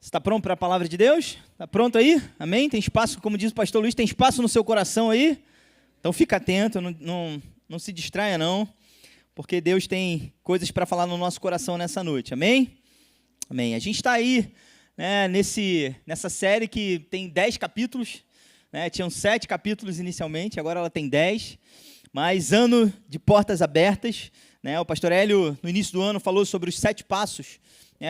Você está pronto para a palavra de Deus? Está pronto aí? Amém? Tem espaço, como diz o pastor Luiz, tem espaço no seu coração aí? Então fica atento, não se distraia não, porque Deus tem coisas para falar no nosso coração nessa noite, amém? Amém. A gente está aí, né, nessa série que tem 10 capítulos, né, tinham 7 capítulos inicialmente, agora ela tem 10, mas ano de portas abertas, né, o pastor Hélio no início do ano falou sobre os 7 passos,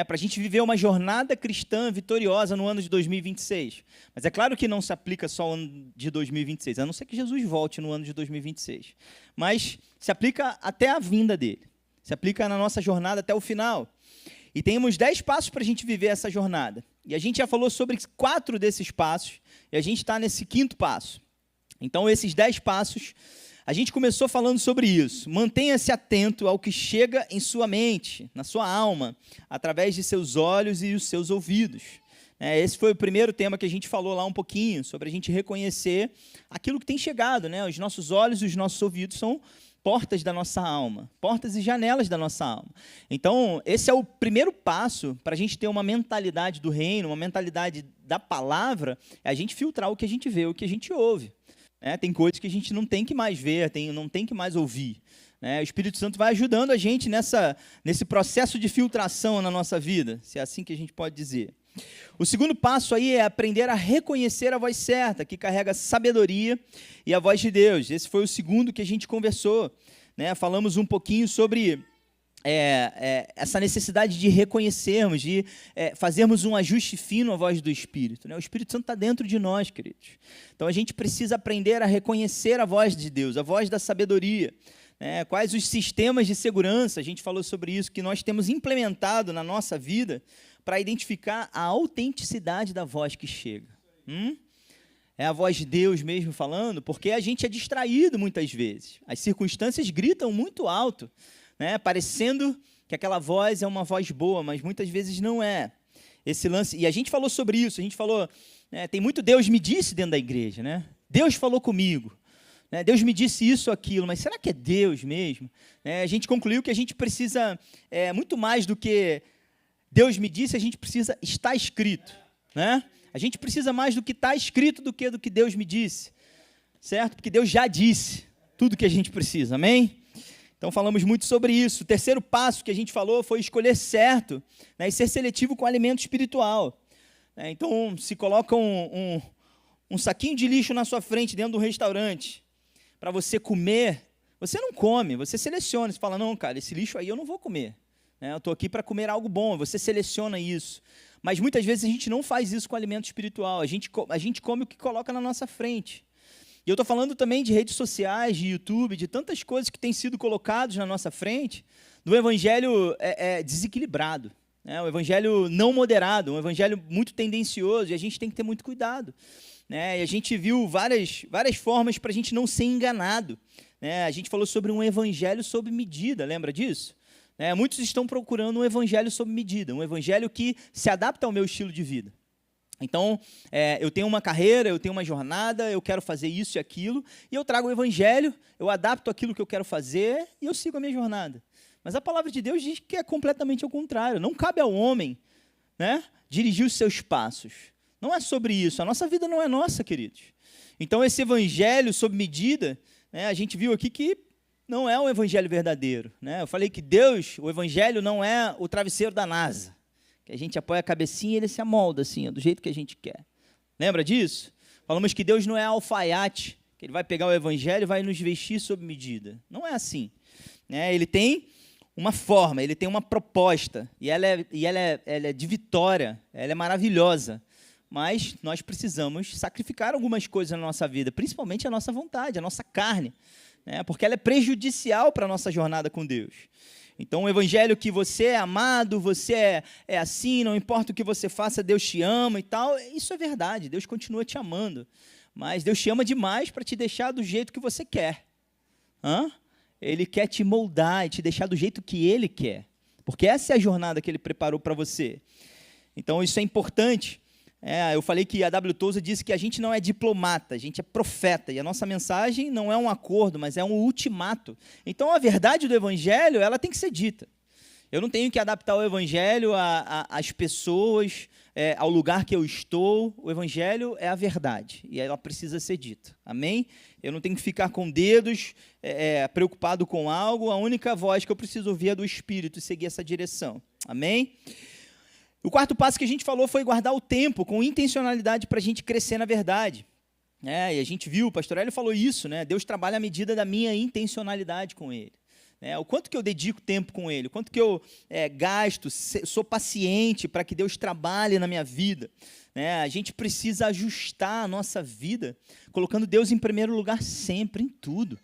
para a gente viver uma jornada cristã vitoriosa no ano de 2026. Mas é claro que não se aplica só ao ano de 2026, a não ser que Jesus volte no ano de 2026. Mas se aplica até a vinda dele, se aplica na nossa jornada até o final. E temos 10 passos para a gente viver essa jornada. E a gente já falou sobre 4 desses passos, e a gente está nesse 5º passo. Então, esses 10 passos, a gente começou falando sobre isso. Mantenha-se atento ao que chega em sua mente, na sua alma, através de seus olhos e os seus ouvidos. Esse foi o primeiro tema que a gente falou lá um pouquinho, sobre a gente reconhecer aquilo que tem chegado. Os nossos olhos e os nossos ouvidos são portas da nossa alma, portas e janelas da nossa alma. Então, esse é o primeiro passo para a gente ter uma mentalidade do reino, uma mentalidade da palavra, é a gente filtrar o que a gente vê, o que a gente ouve. Tem coisas que a gente não tem que mais ver, não tem que mais ouvir. O Espírito Santo vai ajudando a gente nesse processo de filtração na nossa vida, se é assim que a gente pode dizer. O segundo passo aí é aprender a reconhecer a voz certa, que carrega sabedoria e a voz de Deus. Esse foi o segundo que a gente conversou. Falamos um pouquinho sobre essa necessidade de reconhecermos, de fazermos um ajuste fino à voz do Espírito. O Espírito Santo está dentro de nós, queridos. Então, a gente precisa aprender a reconhecer a voz de Deus, a voz da sabedoria. Quais os sistemas de segurança, a gente falou sobre isso, que nós temos implementado na nossa vida para identificar a autenticidade da voz que chega. É a voz de Deus mesmo falando, porque a gente é distraído muitas vezes. As circunstâncias gritam muito alto, parecendo que aquela voz é uma voz boa, mas muitas vezes não é. Esse lance, e a gente falou sobre isso, a gente falou, tem muito Deus me disse dentro da igreja, Deus falou comigo, Deus me disse isso ou aquilo, mas será que é Deus mesmo? A gente concluiu que a gente precisa, muito mais do que Deus me disse, a gente precisa estar escrito, A gente precisa mais do que está escrito do que Deus me disse, certo? Porque Deus já disse tudo que a gente precisa, amém? Então, falamos muito sobre isso. O terceiro passo que a gente falou foi escolher certo, e ser seletivo com alimento espiritual. Então, se coloca um saquinho de lixo na sua frente dentro do restaurante para você comer, você não come, você seleciona. Você fala, não, cara, esse lixo aí eu não vou comer. Eu estou aqui para comer algo bom, você seleciona isso. Mas muitas vezes a gente não faz isso com alimento espiritual, a gente come o que coloca na nossa frente. E eu estou falando também de redes sociais, de YouTube, de tantas coisas que têm sido colocadas na nossa frente, do evangelho desequilibrado, o evangelho não moderado, um evangelho muito tendencioso, e a gente tem que ter muito cuidado. E a gente viu várias formas para a gente não ser enganado. A gente falou sobre um evangelho sob medida, lembra disso? Muitos estão procurando um evangelho sob medida, um evangelho que se adapta ao meu estilo de vida. Então, eu tenho uma carreira, eu tenho uma jornada, eu quero fazer isso e aquilo, e eu trago o evangelho, eu adapto aquilo que eu quero fazer e eu sigo a minha jornada. Mas a palavra de Deus diz que é completamente ao contrário. Não cabe ao homem, dirigir os seus passos. Não é sobre isso. A nossa vida não é nossa, queridos. Então, esse evangelho sob medida, a gente viu aqui que não é um evangelho verdadeiro. Eu falei que Deus, o evangelho não é o travesseiro da NASA, que a gente apoia a cabecinha e ele se amolda assim, do jeito que a gente quer. Lembra disso? Falamos que Deus não é alfaiate, que Ele vai pegar o evangelho e vai nos vestir sob medida. Não é assim. Ele tem uma forma, Ele tem uma proposta, e ela é de vitória, ela é maravilhosa. Mas nós precisamos sacrificar algumas coisas na nossa vida, principalmente a nossa vontade, a nossa carne, porque ela é prejudicial para a nossa jornada com Deus. Então, o evangelho que você é amado, você é assim, não importa o que você faça, Deus te ama e tal, isso é verdade, Deus continua te amando. Mas Deus te ama demais para te deixar do jeito que você quer. Ele quer te moldar e te deixar do jeito que Ele quer, porque essa é a jornada que Ele preparou para você. Então, isso é importante. Eu falei que a W. Tozer disse que a gente não é diplomata, a gente é profeta, e a nossa mensagem não é um acordo, mas é um ultimato. Então, a verdade do evangelho, ela tem que ser dita. Eu não tenho que adaptar o evangelho às pessoas, ao lugar que eu estou. O evangelho é a verdade e ela precisa ser dita. Amém? Eu não tenho que ficar com dedos, preocupado com algo. A única voz que eu preciso ouvir é do Espírito e seguir essa direção. Amém? O quarto passo que a gente falou foi guardar o tempo com intencionalidade para a gente crescer na verdade. E a gente viu, o pastor Hélio falou isso, né? Deus trabalha à medida da minha intencionalidade com Ele. O quanto que eu dedico tempo com Ele, o quanto que eu gasto, sou paciente para que Deus trabalhe na minha vida. A gente precisa ajustar a nossa vida, colocando Deus em primeiro lugar sempre, em tudo.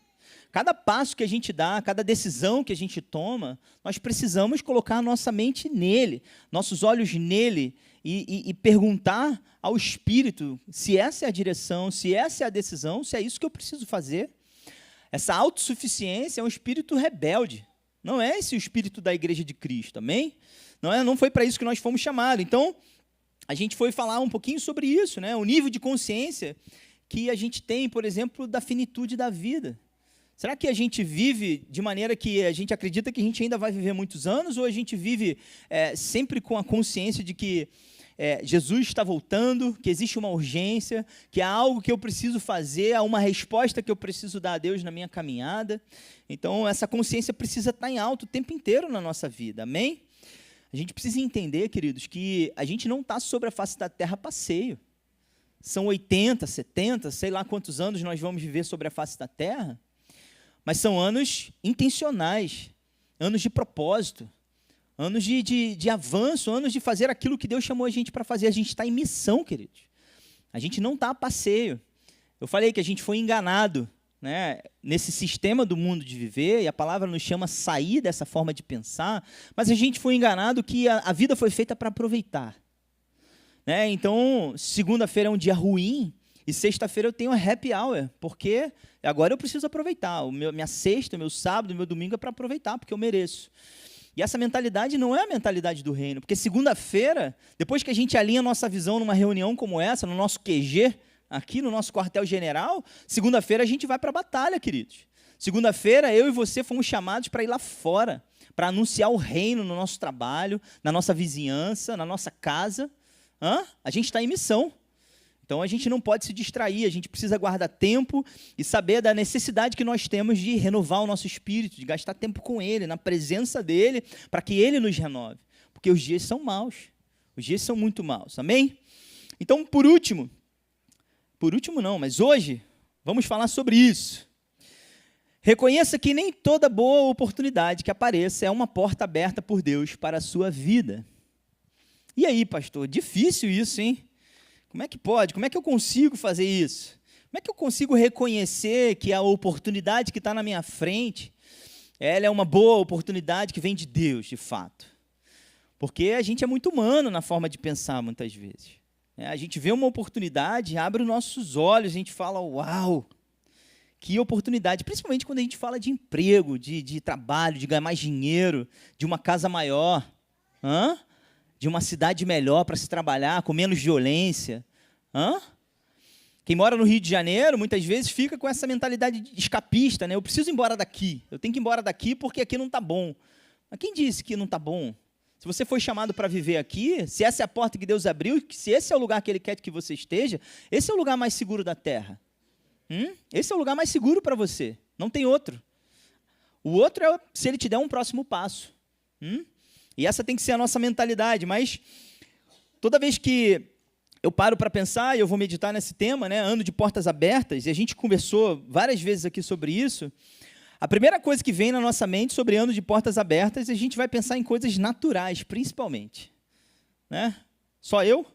Cada passo que a gente dá, cada decisão que a gente toma, nós precisamos colocar a nossa mente nele, nossos olhos nele, e perguntar ao Espírito se essa é a direção, se essa é a decisão, se é isso que eu preciso fazer. Essa autossuficiência é um espírito rebelde. Não é esse o espírito da Igreja de Cristo, amém? Não foi para isso que nós fomos chamados. Então, a gente foi falar um pouquinho sobre isso, né? O nível de consciência que a gente tem, por exemplo, da finitude da vida. Será que a gente vive de maneira que a gente acredita que a gente ainda vai viver muitos anos, ou a gente vive sempre com a consciência de que Jesus está voltando, que existe uma urgência, que há algo que eu preciso fazer, há uma resposta que eu preciso dar a Deus na minha caminhada? Então, essa consciência precisa estar em alto o tempo inteiro na nossa vida, amém? A gente precisa entender, queridos, que a gente não está sobre a face da terra a passeio. São 80, 70, sei lá quantos anos nós vamos viver sobre a face da terra, mas são anos intencionais, anos de propósito, anos de avanço, anos de fazer aquilo que Deus chamou a gente para fazer. A gente está em missão, queridos. A gente não está a passeio. Eu falei que a gente foi enganado, né, nesse sistema do mundo de viver, e a palavra nos chama a sair dessa forma de pensar, mas a gente foi enganado que a vida foi feita para aproveitar. Então, segunda-feira é um dia ruim, e sexta-feira eu tenho a happy hour, porque agora eu preciso aproveitar. Minha sexta, meu sábado, meu domingo é para aproveitar, porque eu mereço. E essa mentalidade não é a mentalidade do reino, porque segunda-feira, depois que a gente alinha a nossa visão numa reunião como essa, no nosso QG, aqui no nosso quartel-general, segunda-feira a gente vai para a batalha, queridos. Segunda-feira, eu e você fomos chamados para ir lá fora, para anunciar o reino no nosso trabalho, na nossa vizinhança, na nossa casa. A gente está em missão. Então, a gente não pode se distrair, a gente precisa guardar tempo e saber da necessidade que nós temos de renovar o nosso espírito, de gastar tempo com Ele, na presença dEle, para que Ele nos renove. Porque os dias são maus, os dias são muito maus, amém? Então, por último não, mas hoje, vamos falar sobre isso. Reconheça que nem toda boa oportunidade que apareça é uma porta aberta por Deus para a sua vida. E aí, pastor, difícil isso, hein? Como é que pode? Como é que eu consigo fazer isso? Como é que eu consigo reconhecer que a oportunidade que está na minha frente, ela é uma boa oportunidade que vem de Deus, de fato? Porque a gente é muito humano na forma de pensar, muitas vezes. A gente vê uma oportunidade, abre os nossos olhos, a gente fala, uau, que oportunidade. Principalmente quando a gente fala de emprego, de trabalho, de ganhar mais dinheiro, de uma casa maior. De uma cidade melhor para se trabalhar, com menos violência. Quem mora no Rio de Janeiro, muitas vezes, fica com essa mentalidade escapista, né? Eu preciso ir embora daqui, eu tenho que ir embora daqui porque aqui não está bom. Mas quem disse que não está bom? Se você foi chamado para viver aqui, se essa é a porta que Deus abriu, se esse é o lugar que Ele quer que você esteja, esse é o lugar mais seguro da terra. Esse é o lugar mais seguro para você, não tem outro. O outro é se Ele te der um próximo passo. E essa tem que ser a nossa mentalidade, mas toda vez que eu paro para pensar, e eu vou meditar nesse tema, né, ano de portas abertas, e a gente conversou várias vezes aqui sobre isso, a primeira coisa que vem na nossa mente sobre ano de portas abertas, a gente vai pensar em coisas naturais, principalmente. Só eu?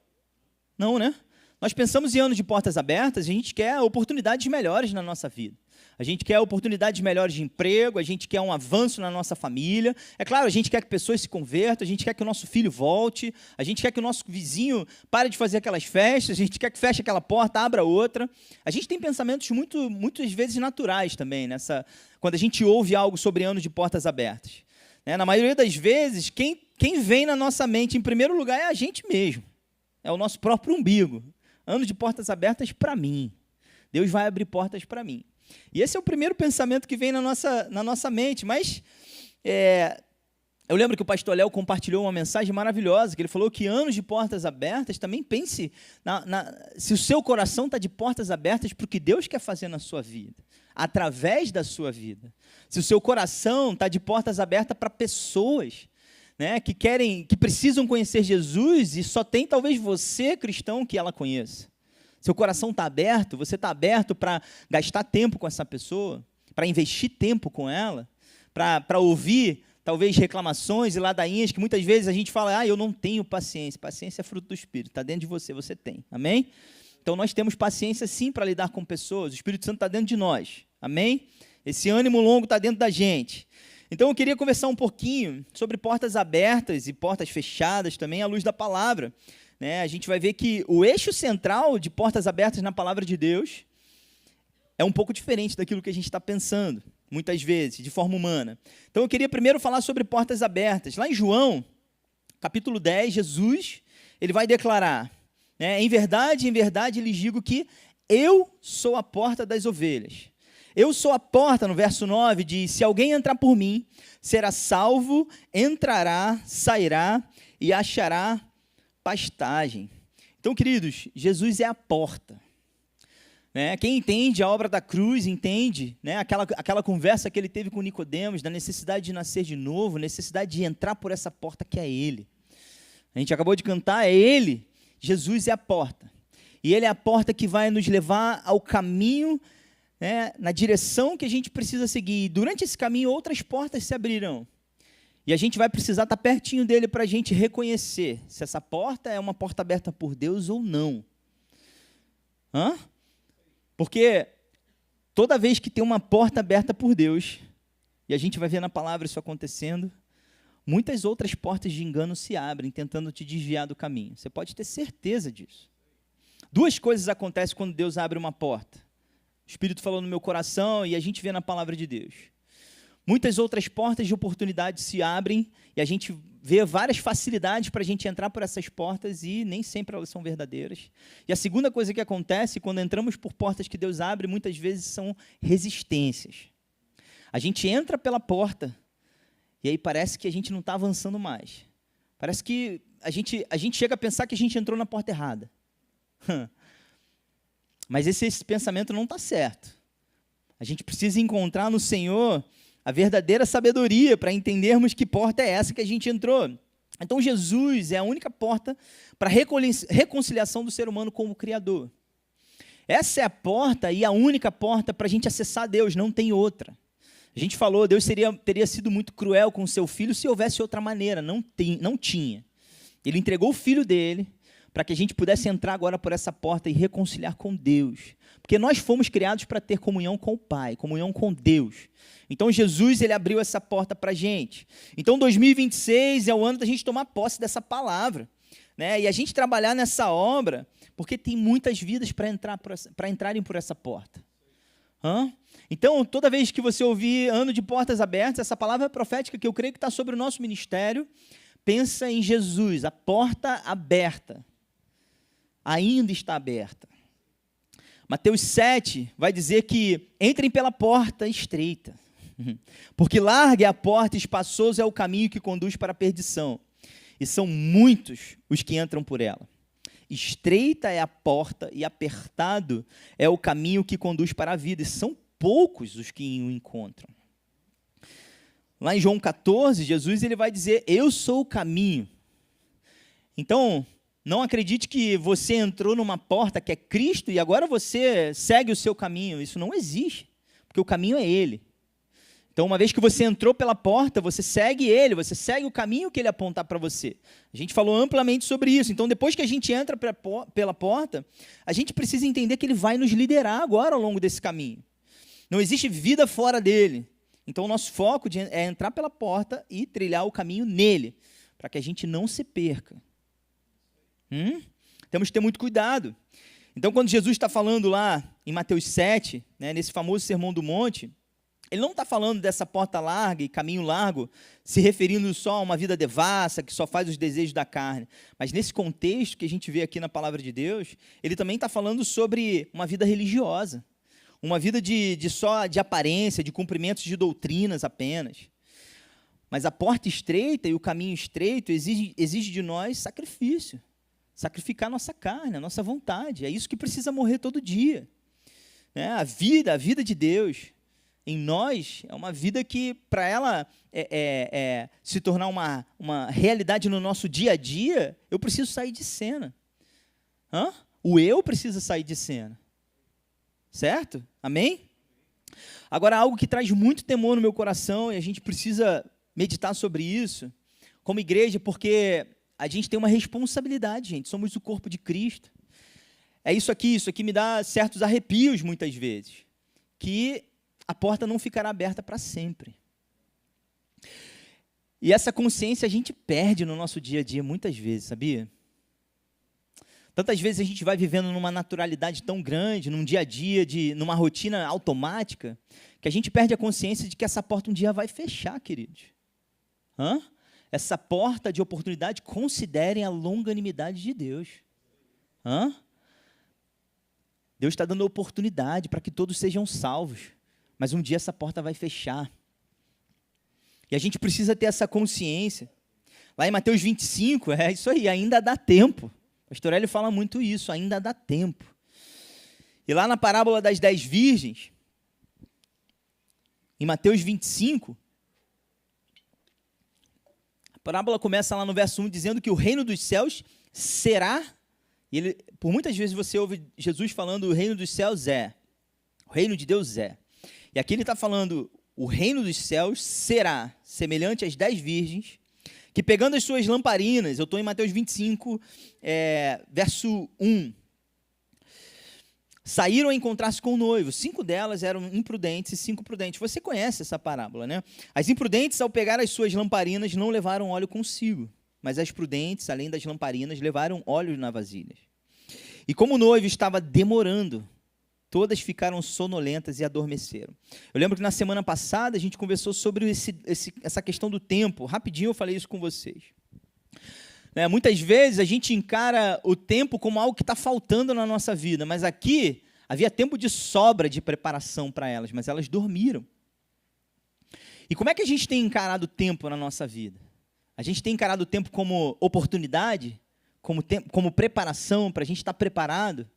Não, né? Nós pensamos em ano de portas abertas, a gente quer oportunidades melhores na nossa vida. A gente quer oportunidades melhores de emprego, a gente quer um avanço na nossa família. É claro, a gente quer que pessoas se convertam, a gente quer que o nosso filho volte, a gente quer que o nosso vizinho pare de fazer aquelas festas, a gente quer que feche aquela porta, abra outra. A gente tem pensamentos muitas vezes naturais também, quando a gente ouve algo sobre ano de portas abertas. Na maioria das vezes, quem vem na nossa mente, em primeiro lugar, é a gente mesmo. É o nosso próprio umbigo. Ano de portas abertas para mim. Deus vai abrir portas para mim. E esse é o primeiro pensamento que vem na nossa mente, mas Eu lembro que o pastor Léo compartilhou uma mensagem maravilhosa, que ele falou que anos de portas abertas, também pense se o seu coração está de portas abertas para o que Deus quer fazer na sua vida, através da sua vida. Se o seu coração está de portas abertas para pessoas, né, que precisam conhecer Jesus e só tem talvez você, cristão, que ela conheça. Seu coração está aberto, você está aberto para gastar tempo com essa pessoa, para investir tempo com ela, para ouvir talvez reclamações e ladainhas que muitas vezes a gente fala, eu não tenho paciência. Paciência é fruto do Espírito, está dentro de você, você tem. Amém? Então nós temos paciência sim para lidar com pessoas, o Espírito Santo está dentro de nós. Amém? Esse ânimo longo está dentro da gente. Então eu queria conversar um pouquinho sobre portas abertas e portas fechadas também à luz da palavra. A gente vai ver que o eixo central de portas abertas na palavra de Deus é um pouco diferente daquilo que a gente está pensando, muitas vezes, de forma humana. Então eu queria primeiro falar sobre portas abertas. Lá em João, capítulo 10, Jesus, ele vai declarar, em verdade, lhes digo que eu sou a porta das ovelhas. Eu sou a porta, no verso 9, diz, se alguém entrar por mim, será salvo, entrará, sairá e achará pastagem. Então, queridos, Jesus é a porta. Quem entende a obra da cruz, entende aquela conversa que ele teve com Nicodemos, da necessidade de nascer de novo, necessidade de entrar por essa porta que é ele. A gente acabou de cantar, é ele. Jesus é a porta. E ele é a porta que vai nos levar ao caminho, na direção que a gente precisa seguir. E durante esse caminho, outras portas se abrirão. E a gente vai precisar estar pertinho dele para a gente reconhecer se essa porta é uma porta aberta por Deus ou não. Porque toda vez que tem uma porta aberta por Deus, e a gente vai ver na palavra isso acontecendo, muitas outras portas de engano se abrem, tentando te desviar do caminho. Você pode ter certeza disso. Duas coisas acontecem quando Deus abre uma porta. O Espírito falou no meu coração e a gente vê na palavra de Deus. Muitas outras portas de oportunidade se abrem e a gente vê várias facilidades para a gente entrar por essas portas e nem sempre elas são verdadeiras. E a segunda coisa que acontece quando entramos por portas que Deus abre, muitas vezes são resistências. A gente entra pela porta e aí parece que a gente não está avançando mais. Parece que a gente chega a pensar que a gente entrou na porta errada. Mas esse pensamento não está certo. A gente precisa encontrar no Senhor a verdadeira sabedoria para entendermos que porta é essa que a gente entrou. Então Jesus é a única porta para a reconciliação do ser humano com o Criador. Essa é a porta e a única porta para a gente acessar Deus, não tem outra. A gente falou, Deus teria sido muito cruel com o seu filho se houvesse outra maneira, não tinha. Ele entregou o filho dele para que a gente pudesse entrar agora por essa porta e reconciliar com Deus. Porque nós fomos criados para ter comunhão com o Pai, comunhão com Deus. Então Jesus, ele abriu essa porta para a gente. Então 2026 é o ano da gente tomar posse dessa palavra. E a gente trabalhar nessa obra, porque tem muitas vidas para entrarem por essa porta. Então, toda vez que você ouvir ano de portas abertas, essa palavra profética que eu creio que está sobre o nosso ministério, pensa em Jesus, a porta aberta. Ainda está aberta. Mateus 7 vai dizer que entrem pela porta estreita, porque larga é a porta e espaçoso é o caminho que conduz para a perdição, e são muitos os que entram por ela. Estreita é a porta e apertado é o caminho que conduz para a vida, e são poucos os que o encontram. Lá em João 14, Jesus ele vai dizer, eu sou o caminho. Então, não acredite que você entrou numa porta que é Cristo e agora você segue o seu caminho. Isso não existe, porque o caminho é Ele. Então, uma vez que você entrou pela porta, você segue Ele, você segue o caminho que Ele apontar para você. A gente falou amplamente sobre isso. Então, depois que a gente entra pela porta, a gente precisa entender que Ele vai nos liderar agora ao longo desse caminho. Não existe vida fora dEle. Então, o nosso foco é entrar pela porta e trilhar o caminho nele, para que a gente não se perca. Temos que ter muito cuidado. Então, quando Jesus está falando lá em Mateus 7, nesse famoso Sermão do Monte, ele não está falando dessa porta larga e caminho largo, se referindo só a uma vida devassa, que só faz os desejos da carne. Mas nesse contexto que a gente vê aqui na palavra de Deus, ele também está falando sobre uma vida religiosa, uma vida de aparência, de cumprimentos de doutrinas apenas. Mas a porta estreita e o caminho estreito exige de nós sacrifício. Sacrificar a nossa carne, a nossa vontade. É isso que precisa morrer todo dia. A vida de Deus em nós é uma vida que, para ela se tornar uma realidade no nosso dia a dia, eu preciso sair de cena. O eu precisa sair de cena. Certo? Amém? Agora, algo que traz muito temor no meu coração, e a gente precisa meditar sobre isso, como igreja, porque a gente tem uma responsabilidade, gente. Somos o corpo de Cristo. É isso aqui me dá certos arrepios muitas vezes, que a porta não ficará aberta para sempre. E essa consciência a gente perde no nosso dia a dia muitas vezes, sabia? Tantas vezes a gente vai vivendo numa naturalidade tão grande, num dia a dia, numa rotina automática, que a gente perde a consciência de que essa porta um dia vai fechar, queridos. Essa porta de oportunidade, considerem a longanimidade de Deus. Deus está dando oportunidade para que todos sejam salvos, mas um dia essa porta vai fechar. E a gente precisa ter essa consciência. Lá em Mateus 25, é isso aí, ainda dá tempo. O pastor Hélio fala muito isso, ainda dá tempo. E lá na parábola das 10 virgens, em Mateus 25, a parábola começa lá no verso 1, dizendo que o reino dos céus será, e por muitas vezes você ouve Jesus falando o reino dos céus o reino de Deus é. E aqui ele está falando, o reino dos céus será semelhante às 10 virgens, que pegando as suas lamparinas, eu estou em Mateus 25, verso 1, saíram a encontrar-se com o noivo. 5 delas eram imprudentes e 5 prudentes. Você conhece essa parábola, né? As imprudentes, ao pegar as suas lamparinas, não levaram óleo consigo, mas as prudentes, além das lamparinas, levaram óleo na vasilha. E como o noivo estava demorando, todas ficaram sonolentas e adormeceram. Eu lembro que na semana passada a gente conversou sobre essa questão do tempo. Rapidinho eu falei isso com vocês. Muitas vezes a gente encara o tempo como algo que está faltando na nossa vida, mas aqui havia tempo de sobra de preparação para elas, mas elas dormiram. E como é que a gente tem encarado o tempo na nossa vida? A gente tem encarado o tempo como oportunidade, como preparação para a gente estar preparado?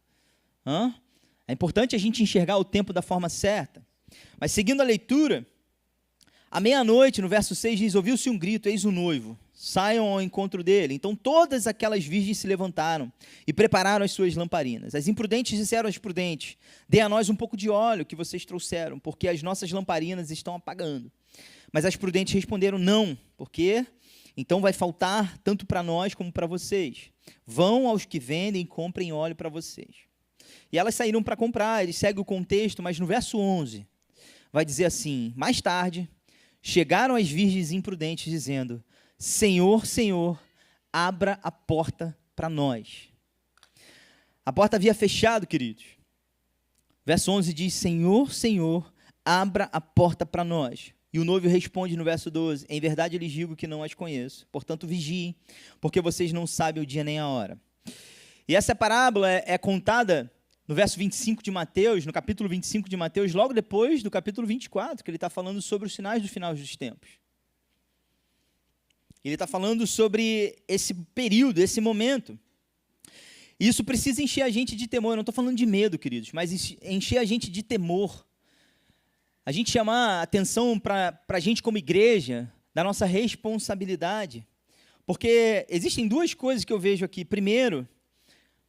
É importante a gente enxergar o tempo da forma certa. Mas seguindo a leitura, à meia-noite, no verso 6, diz, ouviu-se um grito, eis o noivo, saiam ao encontro dele. Então todas aquelas virgens se levantaram e prepararam as suas lamparinas. As imprudentes disseram às prudentes, dê a nós um pouco de óleo que vocês trouxeram, porque as nossas lamparinas estão apagando. Mas as prudentes responderam, não, porque então vai faltar tanto para nós como para vocês. Vão aos que vendem e comprem óleo para vocês. E elas saíram para comprar, ele segue o contexto, mas no verso 11, vai dizer assim, mais tarde, chegaram as virgens imprudentes dizendo, Senhor, Senhor, abra a porta para nós. A porta havia fechado, queridos. Verso 11 diz, Senhor, Senhor, abra a porta para nós. E o noivo responde no verso 12, em verdade lhes digo que não as conheço, portanto vigiem, porque vocês não sabem o dia nem a hora. E essa parábola é contada no verso 25 de Mateus, no capítulo 25 de Mateus, logo depois do capítulo 24, que ele está falando sobre os sinais dos finais dos tempos. Ele está falando sobre esse período, esse momento. E isso precisa encher a gente de temor. Eu não estou falando de medo, queridos, mas encher a gente de temor. A gente chamar a atenção para a gente como igreja, da nossa responsabilidade. Porque existem duas coisas que eu vejo aqui. Primeiro,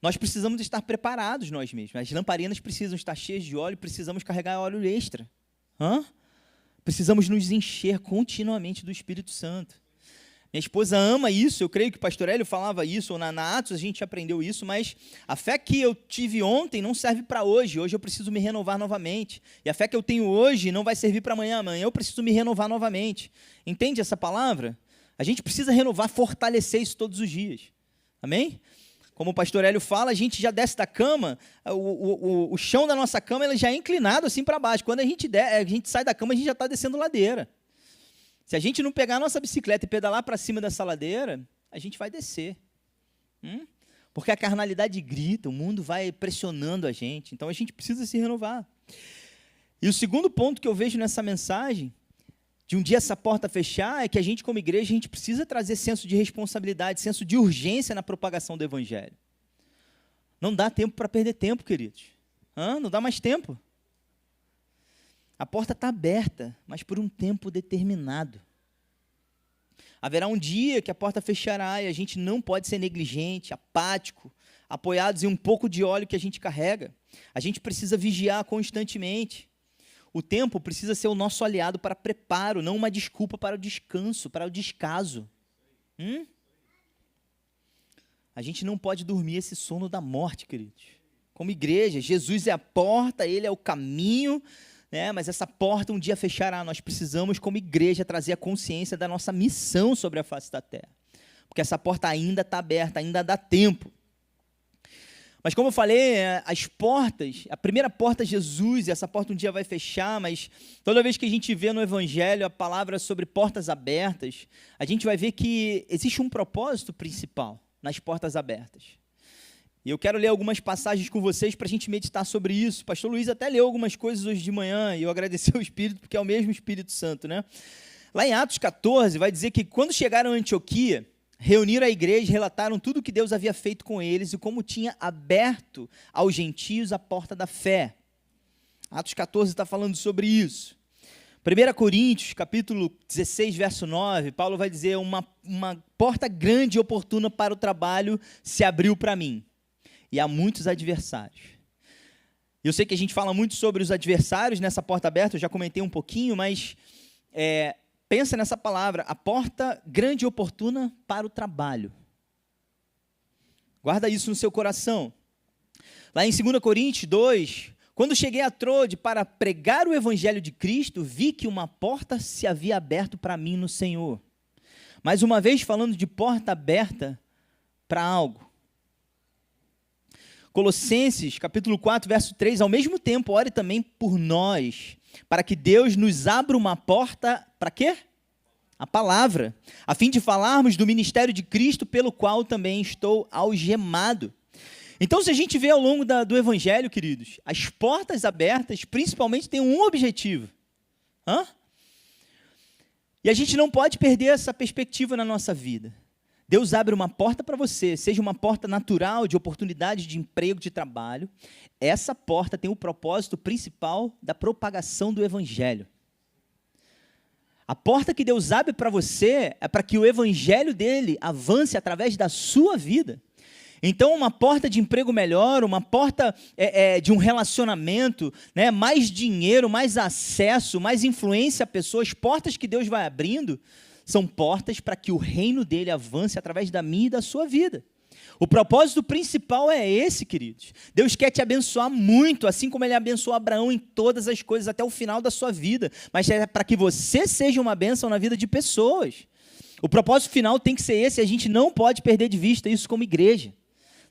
nós precisamos estar preparados nós mesmos. As lamparinas precisam estar cheias de óleo, precisamos carregar óleo extra. Precisamos nos encher continuamente do Espírito Santo. Minha esposa ama isso, eu creio que o pastor Hélio falava isso, ou na Atos a gente aprendeu isso, mas a fé que eu tive ontem não serve para hoje. Hoje eu preciso me renovar novamente. E a fé que eu tenho hoje não vai servir para amanhã. Amanhã eu preciso me renovar novamente. Entende essa palavra? A gente precisa renovar, fortalecer isso todos os dias. Amém? Como o pastor Hélio fala, a gente já desce da cama, o chão da nossa cama ele já é inclinado assim para baixo. Quando a gente sai da cama, a gente já está descendo ladeira. Se a gente não pegar a nossa bicicleta e pedalar para cima dessa ladeira, a gente vai descer. Porque a carnalidade grita, o mundo vai pressionando a gente. Então a gente precisa se renovar. E o segundo ponto que eu vejo nessa mensagem de um dia essa porta fechar é que a gente, como igreja, a gente precisa trazer senso de responsabilidade, senso de urgência na propagação do evangelho. Não dá tempo para perder tempo, queridos. Não dá mais tempo. A porta está aberta, mas por um tempo determinado. Haverá um dia que a porta fechará e a gente não pode ser negligente, apático, apoiados em um pouco de óleo que a gente carrega. A gente precisa vigiar constantemente. O tempo precisa ser o nosso aliado para preparo, não uma desculpa para o descanso, para o descaso. A gente não pode dormir esse sono da morte, queridos. Como igreja, Jesus é a porta, Ele é o caminho, né? Mas essa porta um dia fechará. Nós precisamos, como igreja, trazer a consciência da nossa missão sobre a face da terra. Porque essa porta ainda está aberta, ainda dá tempo. Mas como eu falei, as portas, a primeira porta é Jesus, e essa porta um dia vai fechar, mas toda vez que a gente vê no Evangelho a palavra sobre portas abertas, a gente vai ver que existe um propósito principal nas portas abertas. E eu quero ler algumas passagens com vocês para a gente meditar sobre isso. O pastor Luiz até leu algumas coisas hoje de manhã, e eu agradeci ao Espírito, porque é o mesmo Espírito Santo, né? Lá em Atos 14, vai dizer que quando chegaram a Antioquia, reuniram a igreja e relataram tudo o que Deus havia feito com eles e como tinha aberto aos gentios a porta da fé. Atos 14 está falando sobre isso. 1 Coríntios, capítulo 16, verso 9, Paulo vai dizer, uma porta grande e oportuna para o trabalho se abriu para mim, e há muitos adversários. Eu sei que a gente fala muito sobre os adversários nessa porta aberta, eu já comentei um pouquinho, mas pensa nessa palavra, a porta grande e oportuna para o trabalho. Guarda isso no seu coração. Lá em 2 Coríntios 2, quando cheguei a Trode para pregar o evangelho de Cristo, vi que uma porta se havia aberto para mim no Senhor. Mais uma vez falando de porta aberta para algo. Colossenses, capítulo 4, verso 3, ao mesmo tempo, ore também por nós, para que Deus nos abra uma porta, para quê? A palavra, a fim de falarmos do ministério de Cristo, pelo qual também estou algemado. Então, se a gente vê ao longo do Evangelho, queridos, as portas abertas, principalmente, têm um objetivo. E a gente não pode perder essa perspectiva na nossa vida. Deus abre uma porta para você, seja uma porta natural de oportunidade de emprego, de trabalho. Essa porta tem o propósito principal da propagação do Evangelho. A porta que Deus abre para você é para que o Evangelho dele avance através da sua vida. Então, uma porta de emprego melhor, uma porta de um relacionamento, né, mais dinheiro, mais acesso, mais influência a pessoas, portas que Deus vai abrindo, são portas para que o reino dele avance através da minha e da sua vida. O propósito principal é esse, queridos. Deus quer te abençoar muito, assim como ele abençoou Abraão em todas as coisas até o final da sua vida, mas é para que você seja uma bênção na vida de pessoas. O propósito final tem que ser esse, a gente não pode perder de vista isso como igreja.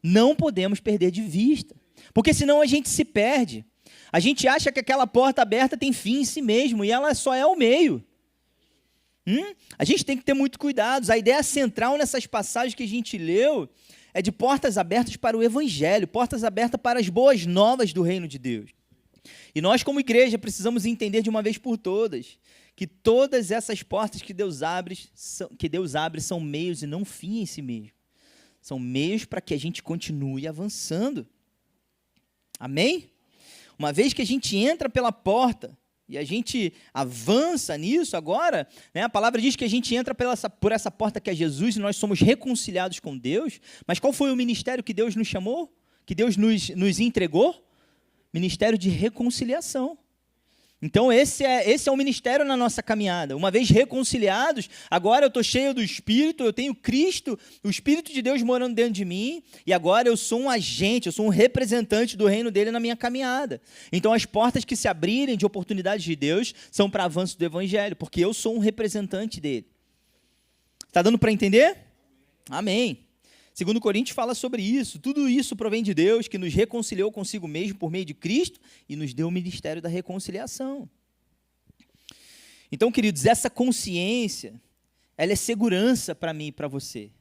Não podemos perder de vista, porque senão a gente se perde. A gente acha que aquela porta aberta tem fim em si mesmo, e ela só é o meio. A gente tem que ter muito cuidado. A ideia central nessas passagens que a gente leu é de portas abertas para o Evangelho, portas abertas para as boas novas do reino de Deus. E nós, como igreja, precisamos entender de uma vez por todas que todas essas portas que Deus abre são meios e não fim em si mesmo. São meios para que a gente continue avançando. Amém? Uma vez que a gente entra pela porta e a gente avança nisso agora, né, a palavra diz que a gente entra por essa porta que é Jesus e nós somos reconciliados com Deus. Mas qual foi o ministério que Deus nos chamou? Que Deus nos entregou? Ministério de reconciliação. Então, esse é o ministério na nossa caminhada. Uma vez reconciliados, agora eu estou cheio do Espírito, eu tenho Cristo, o Espírito de Deus morando dentro de mim, e agora eu sou um agente, eu sou um representante do reino dele na minha caminhada. Então, as portas que se abrirem de oportunidades de Deus são para avanço do Evangelho, porque eu sou um representante dele. Está dando para entender? Amém. 2 Coríntios fala sobre isso. Tudo isso provém de Deus, que nos reconciliou consigo mesmo por meio de Cristo e nos deu o ministério da reconciliação. Então, queridos, essa consciência, ela é segurança para mim e para você.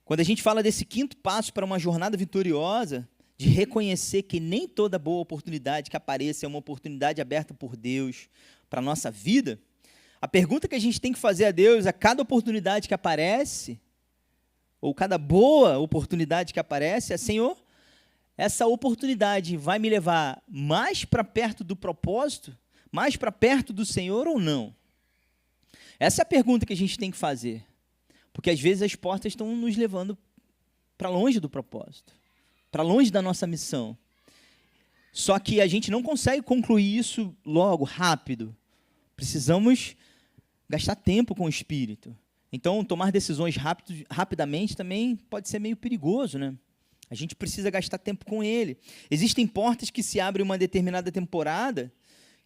Quando a gente fala desse quinto passo para uma jornada vitoriosa, de reconhecer que nem toda boa oportunidade que apareça é uma oportunidade aberta por Deus para a nossa vida, A pergunta que a gente tem que fazer a Deus a cada oportunidade que aparece, ou cada boa oportunidade que aparece, é: Senhor, essa oportunidade vai me levar mais para perto do propósito, mais para perto do Senhor ou não? Essa é a pergunta que a gente tem que fazer, porque às vezes as portas estão nos levando para longe do propósito, para longe da nossa missão. Só que a gente não consegue concluir isso logo, rápido. Precisamos gastar tempo com o Espírito. Então, tomar decisões rapidamente também pode ser meio perigoso, né? A gente precisa gastar tempo com Ele. Existem portas que se abrem uma determinada temporada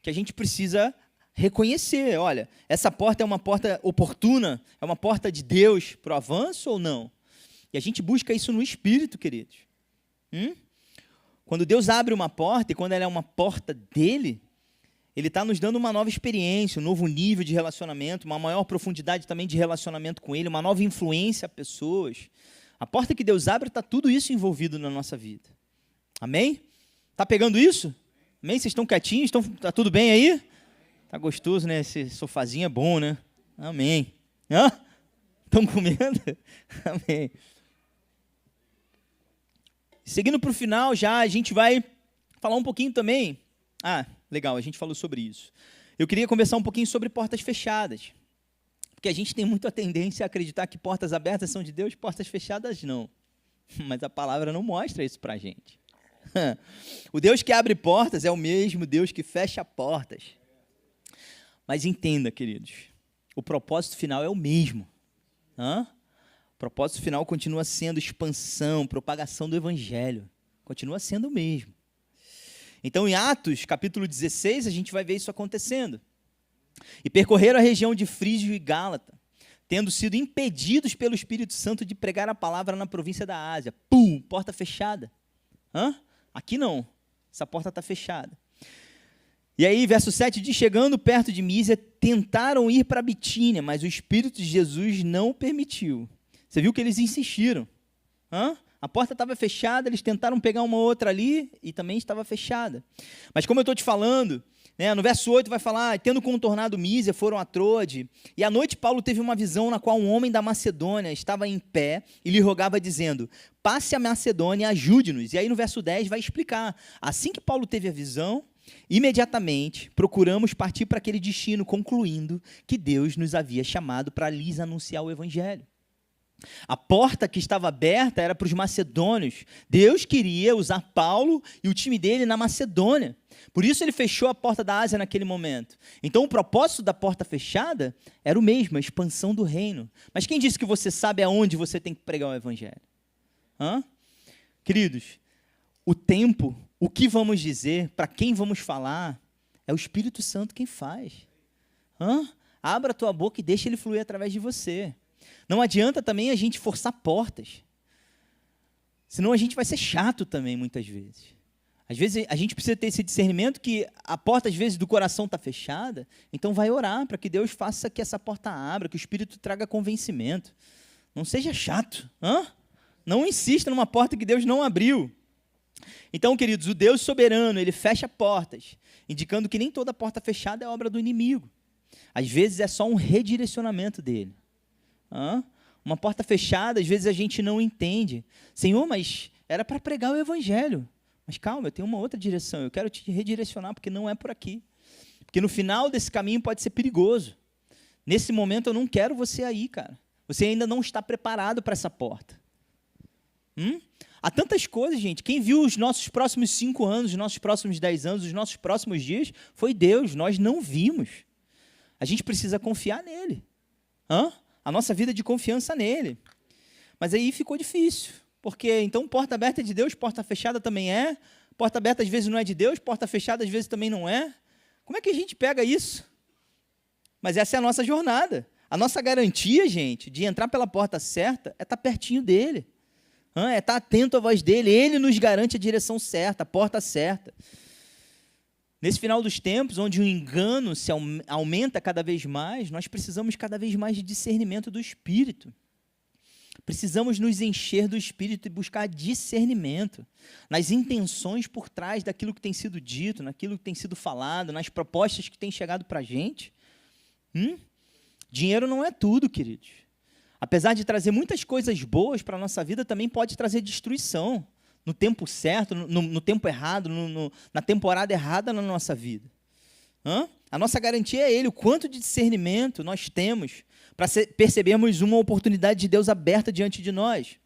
que a gente precisa reconhecer. Olha, essa porta é uma porta oportuna, é uma porta de Deus para o avanço ou não? E a gente busca isso no Espírito, queridos. Quando Deus abre uma porta, e quando ela é uma porta dele, Ele está nos dando uma nova experiência, um novo nível de relacionamento, uma maior profundidade também de relacionamento com Ele, uma nova influência a pessoas. A porta que Deus abre, está tudo isso envolvido na nossa vida. Amém? Está pegando isso? Amém? Vocês estão quietinhos? Está tudo bem aí? Está gostoso, né? Esse sofazinho é bom, né? Amém. Estão comendo? Amém. Seguindo para o final já, a gente vai falar um pouquinho também. Legal, a gente falou sobre isso. Eu queria conversar um pouquinho sobre portas fechadas. Porque a gente tem muito a tendência a acreditar que portas abertas são de Deus, portas fechadas não. Mas a palavra não mostra isso para a gente. O Deus que abre portas é o mesmo Deus que fecha portas. Mas entenda, queridos, o propósito final é o mesmo. O propósito final continua sendo expansão, propagação do Evangelho. Continua sendo o mesmo. Então, em Atos, capítulo 16, a gente vai ver isso acontecendo. E percorreram a região de Frígio e Gálata, tendo sido impedidos pelo Espírito Santo de pregar a palavra na província da Ásia. Porta fechada. Aqui não, essa porta está fechada. E aí, verso 7 diz: chegando perto de Mísia, tentaram ir para Bitínia, mas o Espírito de Jesus não permitiu. Você viu que eles insistiram. A porta estava fechada, eles tentaram pegar uma outra ali e também estava fechada. Mas como eu estou te falando, no verso 8 vai falar: tendo contornado Mísia, foram a Troade, e à noite Paulo teve uma visão na qual um homem da Macedônia estava em pé e lhe rogava dizendo: passe a Macedônia, ajude-nos. E aí no verso 10 vai explicar: assim que Paulo teve a visão, imediatamente procuramos partir para aquele destino, concluindo que Deus nos havia chamado para lhes anunciar o Evangelho. A porta que estava aberta era para os macedônios. Deus queria usar Paulo e o time dele na Macedônia. Por isso ele fechou a porta da Ásia naquele momento. Então o propósito da porta fechada era o mesmo, a expansão do reino. Mas quem disse que você sabe aonde você tem que pregar o Evangelho? Queridos, o tempo, o que vamos dizer, para quem vamos falar, é o Espírito Santo quem faz. Abra a tua boca e deixa ele fluir através de você. Não adianta também a gente forçar portas. Senão a gente vai ser chato também, muitas vezes. Às vezes a gente precisa ter esse discernimento que a porta, às vezes, do coração está fechada, então vai orar para que Deus faça que essa porta abra, que o Espírito traga convencimento. Não seja chato. Não insista numa porta que Deus não abriu. Então, queridos, o Deus soberano, ele fecha portas, indicando que nem toda porta fechada é obra do inimigo. Às vezes é só um redirecionamento dele. Uma porta fechada, às vezes a gente não entende. Senhor, mas era para pregar o Evangelho. Mas calma, eu tenho uma outra direção, eu quero te redirecionar, porque não é por aqui. Porque no final desse caminho pode ser perigoso. Nesse momento eu não quero você aí, cara. Você ainda não está preparado para essa porta. Há tantas coisas, gente. Quem viu os nossos próximos 5 anos, os nossos próximos 10 anos, os nossos próximos dias, foi Deus. Nós não vimos. A gente precisa confiar nele. A nossa vida é de confiança nele. Mas aí ficou difícil. Porque, então, porta aberta é de Deus, porta fechada também é. Porta aberta às vezes não é de Deus, porta fechada às vezes também não é. Como é que a gente pega isso? Mas essa é a nossa jornada. A nossa garantia, gente, de entrar pela porta certa é estar pertinho dele. É estar atento à voz dele. Ele nos garante a direção certa, a porta certa. Nesse final dos tempos, onde o engano se aumenta cada vez mais, nós precisamos cada vez mais de discernimento do Espírito. Precisamos nos encher do Espírito e buscar discernimento nas intenções por trás daquilo que tem sido dito, naquilo que tem sido falado, nas propostas que têm chegado para a gente. Dinheiro não é tudo, queridos. Apesar de trazer muitas coisas boas para a nossa vida, também pode trazer destruição no tempo certo, no tempo errado, na temporada errada na nossa vida. A nossa garantia é Ele, o quanto de discernimento nós temos para percebermos uma oportunidade de Deus aberta diante de nós.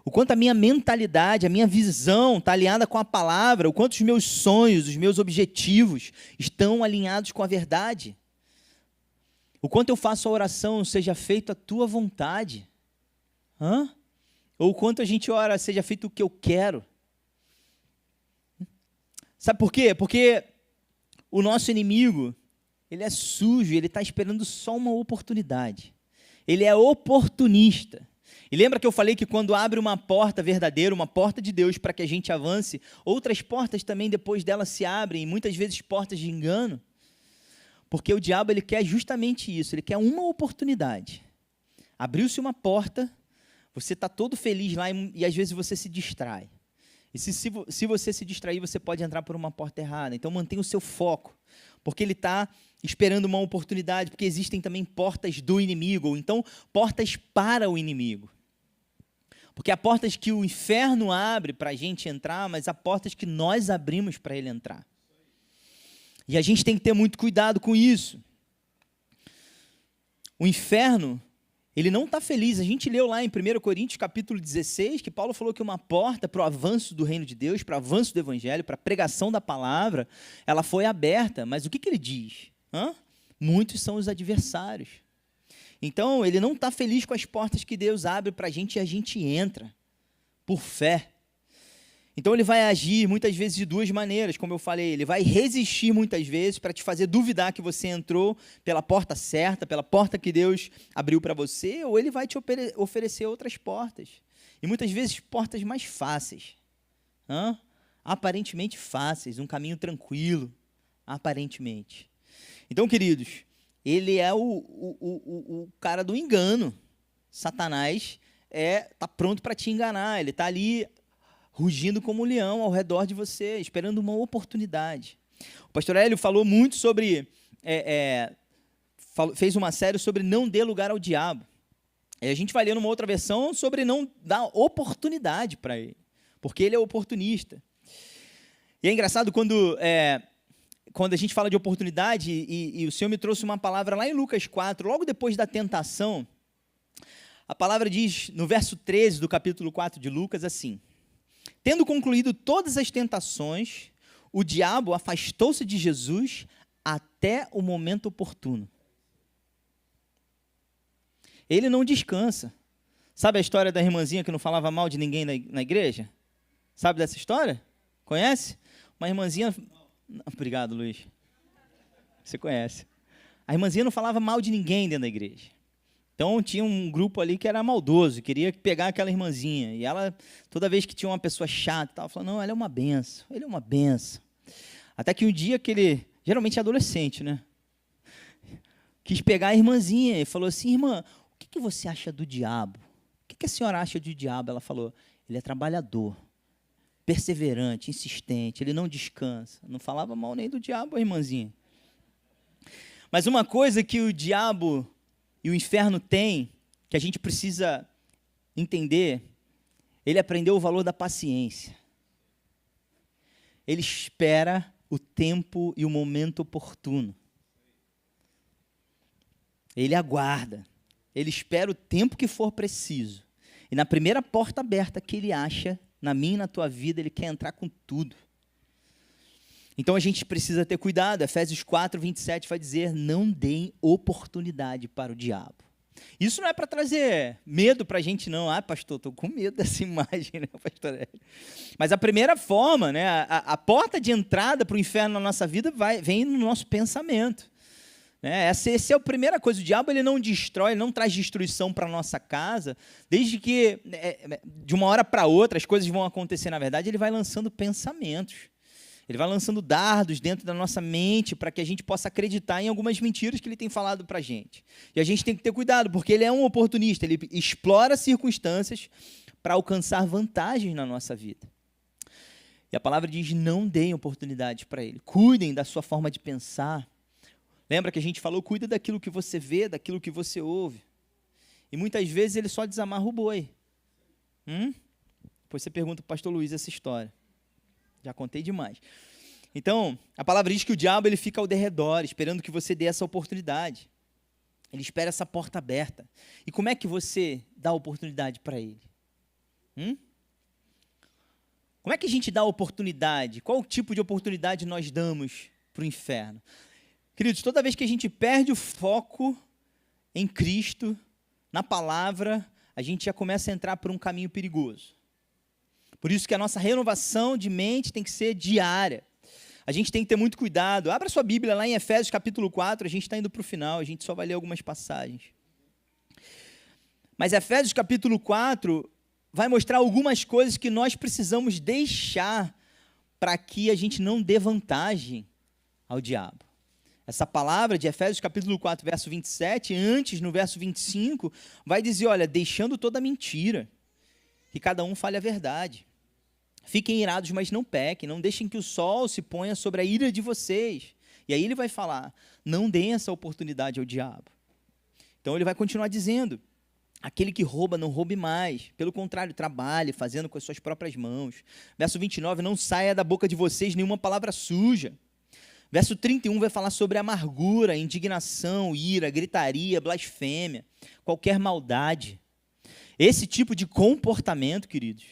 O quanto a minha mentalidade, a minha visão está alinhada com a palavra, o quanto os meus sonhos, os meus objetivos estão alinhados com a verdade. O quanto eu faço a oração, seja feito a tua vontade. Ou o quanto a gente ora, seja feito o que eu quero. Sabe por quê? Porque o nosso inimigo, ele é sujo, ele está esperando só uma oportunidade. Ele é oportunista. E lembra que eu falei que quando abre uma porta verdadeira, uma porta de Deus para que a gente avance, outras portas também depois dela se abrem, e muitas vezes portas de engano. Porque o diabo, ele quer justamente isso, ele quer uma oportunidade. Abriu-se uma porta, você está todo feliz lá e às vezes você se distrai. E se você se distrair, você pode entrar por uma porta errada. Então mantenha o seu foco, porque ele está esperando uma oportunidade, porque existem também portas do inimigo, ou então portas para o inimigo. Porque há portas que o inferno abre para a gente entrar, mas há portas que nós abrimos para ele entrar. E a gente tem que ter muito cuidado com isso. O inferno, ele não está feliz. A gente leu lá em 1 Coríntios capítulo 16, que Paulo falou que uma porta para o avanço do reino de Deus, para o avanço do evangelho, para a pregação da palavra, ela foi aberta. Mas o que ele diz? Muitos são os adversários. Então, ele não está feliz com as portas que Deus abre para a gente e a gente entra, por fé. Então, ele vai agir muitas vezes de duas maneiras, como eu falei. Ele vai resistir muitas vezes para te fazer duvidar que você entrou pela porta certa, pela porta que Deus abriu para você, ou ele vai te oferecer outras portas. E muitas vezes portas mais fáceis. Aparentemente fáceis, um caminho tranquilo, aparentemente. Então, queridos, ele é o cara do engano. Satanás está pronto para te enganar, ele está ali rugindo como um leão ao redor de você, esperando uma oportunidade. O pastor Hélio falou muito sobre, fez uma série sobre não dê lugar ao diabo. E a gente vai ler numa outra versão sobre não dar oportunidade para ele, porque ele é oportunista. E é engraçado quando a gente fala de oportunidade, e o Senhor me trouxe uma palavra lá em Lucas 4, logo depois da tentação, a palavra diz, no verso 13 do capítulo 4 de Lucas, assim: tendo concluído todas as tentações, o diabo afastou-se de Jesus até o momento oportuno. Ele não descansa. Sabe a história da irmãzinha que não falava mal de ninguém na igreja? Sabe dessa história? Conhece? Uma irmãzinha... Obrigado, Luiz. Você conhece. A irmãzinha não falava mal de ninguém dentro da igreja. Então, tinha um grupo ali que era maldoso, queria pegar aquela irmãzinha. E ela, toda vez que tinha uma pessoa chata, falava, não, ela é uma benção, ele é uma benção. Até que um dia que ele, geralmente é adolescente, né? Quis pegar a irmãzinha e falou assim, irmã, o que você acha do diabo? O que a senhora acha do diabo? Ela falou, ele é trabalhador, perseverante, insistente, ele não descansa. Não falava mal nem do diabo, a irmãzinha. Mas uma coisa que o diabo e o inferno tem, que a gente precisa entender, ele aprendeu o valor da paciência. Ele espera o tempo e o momento oportuno. Ele aguarda. Ele espera o tempo que for preciso. E na primeira porta aberta que ele acha, na minha e na tua vida, ele quer entrar com tudo. Então a gente precisa ter cuidado. Efésios 4, 27 vai dizer, não deem oportunidade para o diabo. Isso não é para trazer medo para a gente, não. Ah, pastor, estou com medo dessa imagem, né, pastor Hélio? Mas a primeira forma, né, a porta de entrada para o inferno na nossa vida vem no nosso pensamento. Essa é a primeira coisa. O diabo ele não destrói, ele não traz destruição para a nossa casa, desde que, de uma hora para outra, as coisas vão acontecer. Na verdade, ele vai lançando pensamentos. Ele vai lançando dardos dentro da nossa mente para que a gente possa acreditar em algumas mentiras que ele tem falado para a gente. E a gente tem que ter cuidado, porque ele é um oportunista, ele explora circunstâncias para alcançar vantagens na nossa vida. E a palavra diz, não deem oportunidade para ele. Cuidem da sua forma de pensar. Lembra que a gente falou, cuida daquilo que você vê, daquilo que você ouve. E muitas vezes ele só desamarra o boi. Depois você pergunta para o pastor Luiz essa história. Já contei demais. Então, a palavra diz que o diabo ele fica ao derredor, esperando que você dê essa oportunidade. Ele espera essa porta aberta. E como é que você dá oportunidade para ele? Como é que a gente dá oportunidade? Qual tipo de oportunidade nós damos para o inferno? Queridos, toda vez que a gente perde o foco em Cristo, na palavra, a gente já começa a entrar por um caminho perigoso. Por isso que a nossa renovação de mente tem que ser diária. A gente tem que ter muito cuidado. Abra sua Bíblia lá em Efésios capítulo 4, a gente está indo para o final, a gente só vai ler algumas passagens. Mas Efésios capítulo 4 vai mostrar algumas coisas que nós precisamos deixar para que a gente não dê vantagem ao diabo. Essa palavra de Efésios capítulo 4, verso 27, antes no verso 25, vai dizer, olha, deixando toda mentira, que cada um fale a verdade. Fiquem irados, mas não pequem, não deixem que o sol se ponha sobre a ira de vocês. E aí ele vai falar, não deem essa oportunidade ao diabo. Então ele vai continuar dizendo, aquele que rouba, não roube mais. Pelo contrário, trabalhe, fazendo com as suas próprias mãos. Verso 29, não saia da boca de vocês nenhuma palavra suja. Verso 31 vai falar sobre amargura, indignação, ira, gritaria, blasfêmia, qualquer maldade. Esse tipo de comportamento, queridos,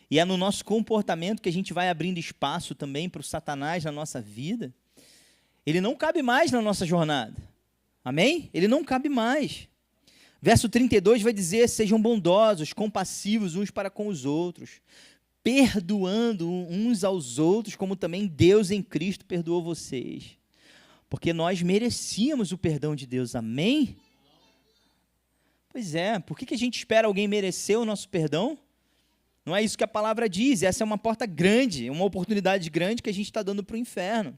e é no nosso comportamento que a gente vai abrindo espaço também para o Satanás na nossa vida, ele não cabe mais na nossa jornada. Amém? Ele não cabe mais. Verso 32 vai dizer, sejam bondosos, compassivos uns para com os outros, perdoando uns aos outros, como também Deus em Cristo perdoou vocês. Porque nós merecíamos o perdão de Deus, amém? Pois é, por que a gente espera alguém merecer o nosso perdão? Não é isso que a palavra diz, essa é uma porta grande, uma oportunidade grande que a gente está dando para o inferno.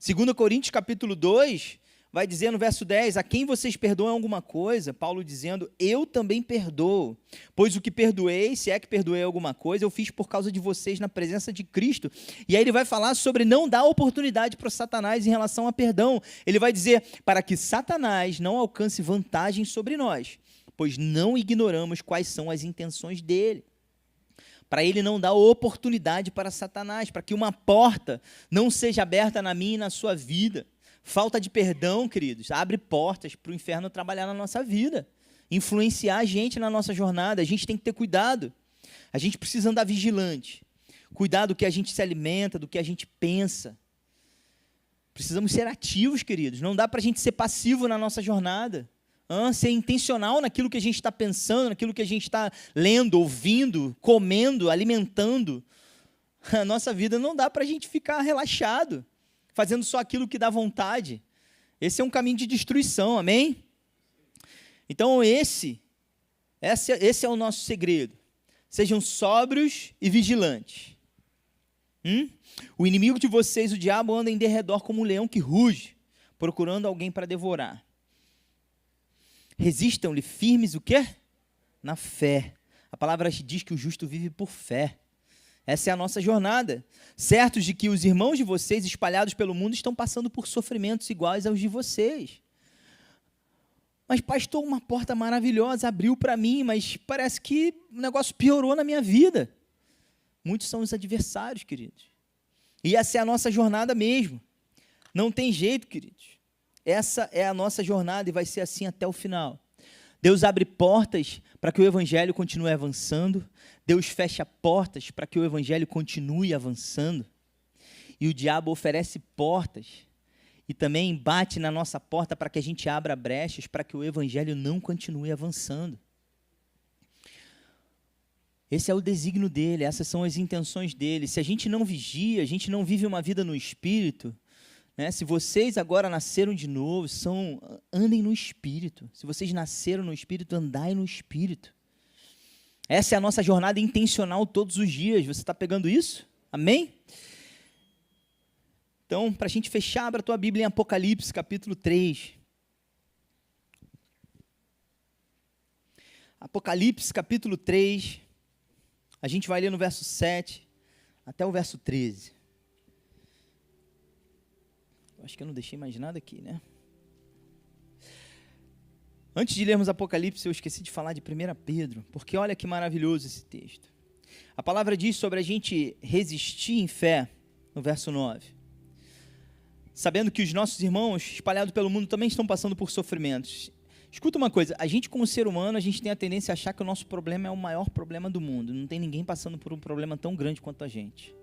2 Coríntios capítulo 2, vai dizer no verso 10, a quem vocês perdoam alguma coisa, Paulo dizendo, eu também perdoo, pois o que perdoei, se é que perdoei alguma coisa, eu fiz por causa de vocês na presença de Cristo. E aí ele vai falar sobre não dar oportunidade para o Satanás em relação a perdão. Ele vai dizer, para que Satanás não alcance vantagem sobre nós, pois não ignoramos quais são as intenções dele. Para ele não dar oportunidade para Satanás, para que uma porta não seja aberta na minha e na sua vida. Falta de perdão, queridos, abre portas para o inferno trabalhar na nossa vida, influenciar a gente na nossa jornada. A gente tem que ter cuidado, a gente precisa andar vigilante, cuidar do que a gente se alimenta, do que a gente pensa. Precisamos ser ativos, queridos, não dá para a gente ser passivo na nossa jornada, ser intencional naquilo que a gente está pensando, naquilo que a gente está lendo, ouvindo, comendo, alimentando. A nossa vida não dá para a gente ficar relaxado, fazendo só aquilo que dá vontade. Esse é um caminho de destruição, amém? Então esse é o nosso segredo. Sejam sóbrios e vigilantes. O inimigo de vocês, o diabo, anda em derredor como um leão que ruge, procurando alguém para devorar. Resistam-lhe firmes o quê? Na fé. A palavra diz que o justo vive por fé. Essa é a nossa jornada, certos de que os irmãos de vocês espalhados pelo mundo estão passando por sofrimentos iguais aos de vocês. Mas pastor, uma porta maravilhosa abriu para mim, mas parece que o negócio piorou na minha vida. Muitos são os adversários, queridos. E essa é a nossa jornada mesmo. Não tem jeito, queridos. Essa é a nossa jornada e vai ser assim até o final. Deus abre portas para que o evangelho continue avançando. Deus fecha portas para que o evangelho continue avançando. E o diabo oferece portas e também bate na nossa porta para que a gente abra brechas para que o evangelho não continue avançando. Esse é o desígnio dele, essas são as intenções dele. Se a gente não vigia, a gente não vive uma vida no Espírito, né? Se vocês agora nasceram de novo, andem no Espírito. Se vocês nasceram no Espírito, andai no Espírito. Essa é a nossa jornada intencional todos os dias. Você está pegando isso? Amém? Então, para a gente fechar, abra a tua Bíblia em Apocalipse, capítulo 3. Apocalipse, capítulo 3. A gente vai ler no verso 7 até o verso 13. Acho que eu não deixei mais nada aqui, né? Antes de lermos Apocalipse, eu esqueci de falar de 1 Pedro, porque olha que maravilhoso esse texto. A palavra diz sobre a gente resistir em fé, no verso 9. Sabendo que os nossos irmãos espalhados pelo mundo também estão passando por sofrimentos. Escuta uma coisa, a gente como ser humano, a gente tem a tendência a achar que o nosso problema é o maior problema do mundo. Não tem ninguém passando por um problema tão grande quanto a gente.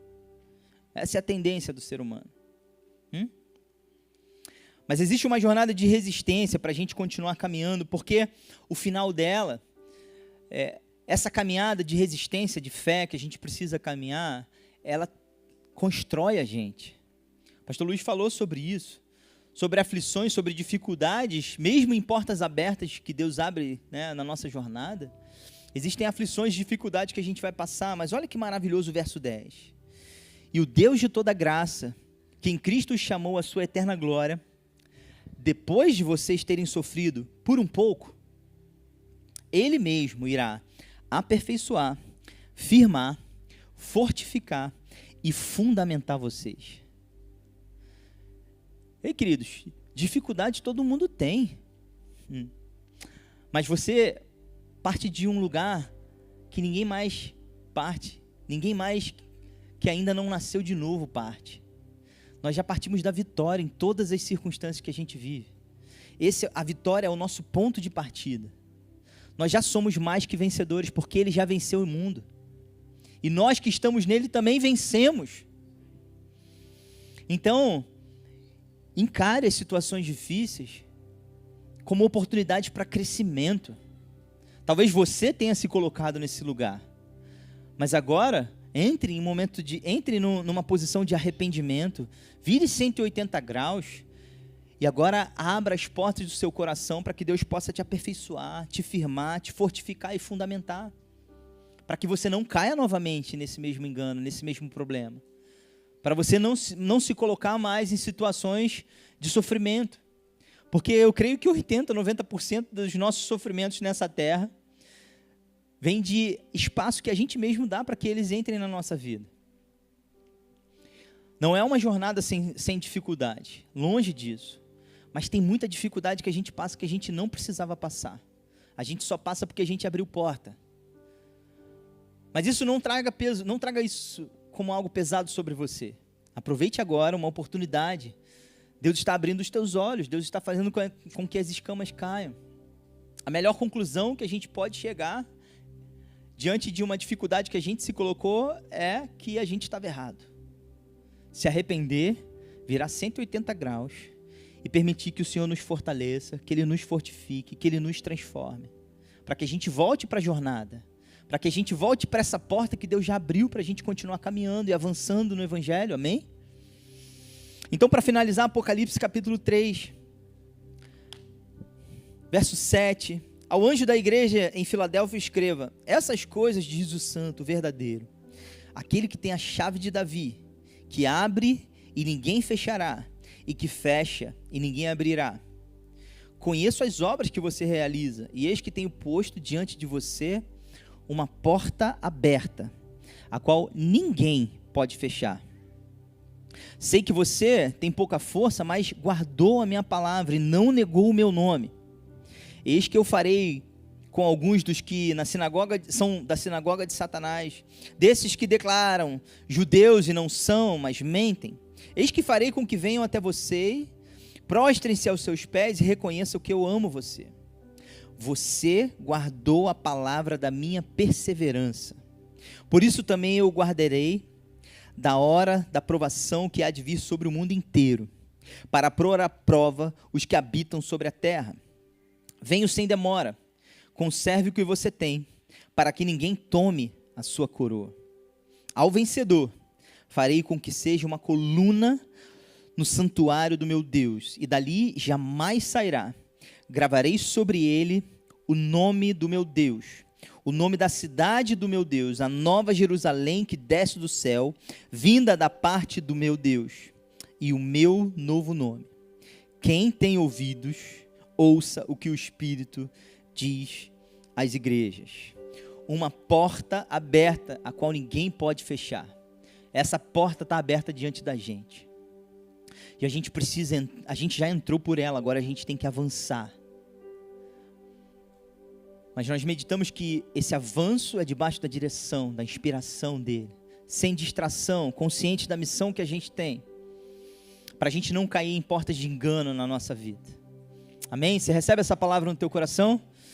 Essa é a tendência do ser humano. Mas existe uma jornada de resistência para a gente continuar caminhando, porque o final dela, essa caminhada de resistência, de fé que a gente precisa caminhar, ela constrói a gente. O pastor Luiz falou sobre isso, sobre aflições, sobre dificuldades, mesmo em portas abertas que Deus abre, né, na nossa jornada. Existem aflições, dificuldades que a gente vai passar, mas olha que maravilhoso o verso 10. E o Deus de toda graça, que em Cristo os chamou à sua eterna glória, depois de vocês terem sofrido por um pouco, Ele mesmo irá aperfeiçoar, firmar, fortificar e fundamentar vocês. Ei, queridos, dificuldade todo mundo tem. Mas você parte de um lugar que ninguém mais parte, ninguém mais que ainda não nasceu de novo parte. Nós já partimos da vitória em todas as circunstâncias que a gente vive. A vitória é o nosso ponto de partida. Nós já somos mais que vencedores, porque Ele já venceu o mundo. E nós que estamos nele também vencemos. Então, encare as situações difíceis como oportunidade para crescimento. Talvez você tenha se colocado nesse lugar. Mas agora, entre numa posição de arrependimento, vire 180 graus e agora abra as portas do seu coração para que Deus possa te aperfeiçoar, te firmar, te fortificar e fundamentar, para que você não caia novamente nesse mesmo engano, nesse mesmo problema, para você não se colocar mais em situações de sofrimento, porque eu creio que 80%, 90% dos nossos sofrimentos nessa terra vem de espaço que a gente mesmo dá para que eles entrem na nossa vida. Não é uma jornada sem dificuldade, longe disso. Mas tem muita dificuldade que a gente passa que a gente não precisava passar. A gente só passa porque a gente abriu porta. Mas isso não traga peso, não traga isso como algo pesado sobre você. Aproveite agora uma oportunidade. Deus está abrindo os teus olhos, Deus está fazendo com que as escamas caiam. A melhor conclusão que a gente pode chegar diante de uma dificuldade que a gente se colocou é que a gente estava errado. Se arrepender, virar 180 graus e permitir que o Senhor nos fortaleça, que Ele nos fortifique, que Ele nos transforme, para que a gente volte para a jornada, para que a gente volte para essa porta que Deus já abriu para a gente continuar caminhando e avançando no Evangelho, amém? Então, para finalizar, Apocalipse capítulo 3, verso 7, ao anjo da igreja em Filadélfia escreva: essas coisas diz o santo, o verdadeiro, aquele que tem a chave de Davi, que abre e ninguém fechará, e que fecha e ninguém abrirá. Conheço as obras que você realiza, e eis que tenho posto diante de você uma porta aberta, a qual ninguém pode fechar. Sei que você tem pouca força, mas guardou a minha palavra e não negou o meu nome. Eis que eu farei com alguns dos que são da sinagoga de Satanás, desses que declaram judeus e não são, mas mentem. Eis que farei com que venham até você, prostrem-se aos seus pés e reconheçam que eu amo você. Você guardou a palavra da minha perseverança. Por isso também eu guardarei da hora da provação que há de vir sobre o mundo inteiro, para pôr à prova os que habitam sobre a terra. Venho sem demora, conserve o que você tem, para que ninguém tome a sua coroa. Ao vencedor, farei com que seja uma coluna no santuário do meu Deus, e dali jamais sairá. Gravarei sobre ele o nome do meu Deus, o nome da cidade do meu Deus, a nova Jerusalém que desce do céu, vinda da parte do meu Deus, e o meu novo nome. Quem tem ouvidos, ouça o que o Espírito diz às igrejas. Uma porta aberta, a qual ninguém pode fechar. Essa porta está aberta diante da gente. E a gente já entrou por ela, agora a gente tem que avançar. Mas nós meditamos que esse avanço é debaixo da direção, da inspiração dele, sem distração, consciente da missão que a gente tem, para a gente não cair em portas de engano na nossa vida. Amém? Você recebe essa palavra no teu coração?